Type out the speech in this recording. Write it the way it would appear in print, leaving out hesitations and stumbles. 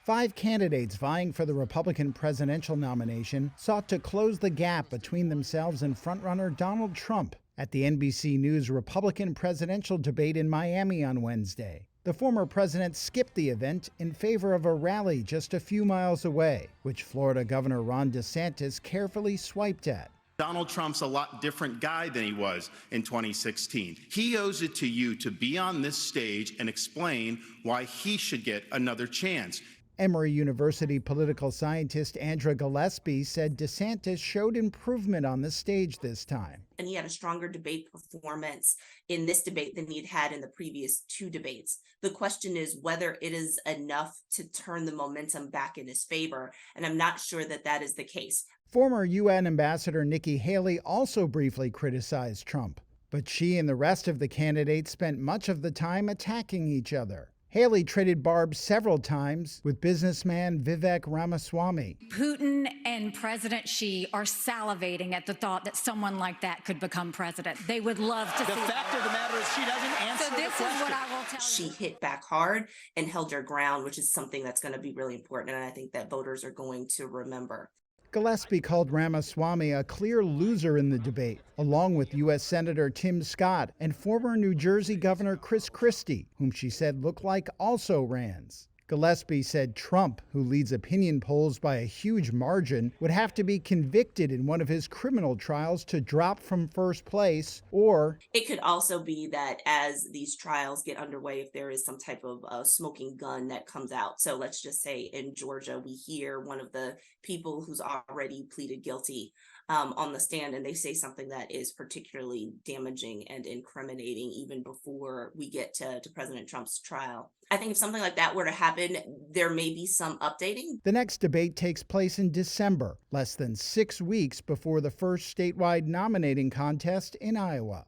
5 candidates vying for the Republican presidential nomination sought to close the gap between themselves and frontrunner Donald Trump at the NBC News Republican presidential debate in Miami on Wednesday. The former president skipped the event in favor of a rally just a few miles away, which Florida Governor Ron DeSantis carefully swiped at. Donald Trump's a lot different guy than he was in 2016. He owes it to you to be on this stage and explain why he should get another chance. Emory University political scientist Andra Gillespie said DeSantis showed improvement on the stage this time. And he had a stronger debate performance in this debate than he'd had in the previous 2 debates. The question is whether it is enough to turn the momentum back in his favor, and I'm not sure that that is the case. Former UN Ambassador Nikki Haley also briefly criticized Trump, but she and the rest of the candidates spent much of the time attacking each other. Haley traded barbs several times with businessman Vivek Ramaswamy. Putin and President Xi are salivating at the thought that someone like that could become president. They would love to see the fact of the matter is she doesn't answer so this the question. Is what I will tell She you. hit back hard and held her ground, which is something that's going to be really important, and I think that voters are going to remember. Gillespie called Ramaswamy a clear loser in the debate, along with U.S. Senator Tim Scott and former New Jersey Governor Chris Christie, whom she said looked like also-rans. Gillespie said Trump, who leads opinion polls by a huge margin, would have to be convicted in one of his criminal trials to drop from first place, or it could also be that as these trials get underway, if there is some type of smoking gun that comes out. So let's just say in Georgia, we hear one of the people who's already pleaded guilty on the stand, and they say something that is particularly damaging and incriminating even before we get to President Trump's trial. I think if something like that were to happen, there may be some updating. The next debate takes place in December, less than 6 weeks before the first statewide nominating contest in Iowa.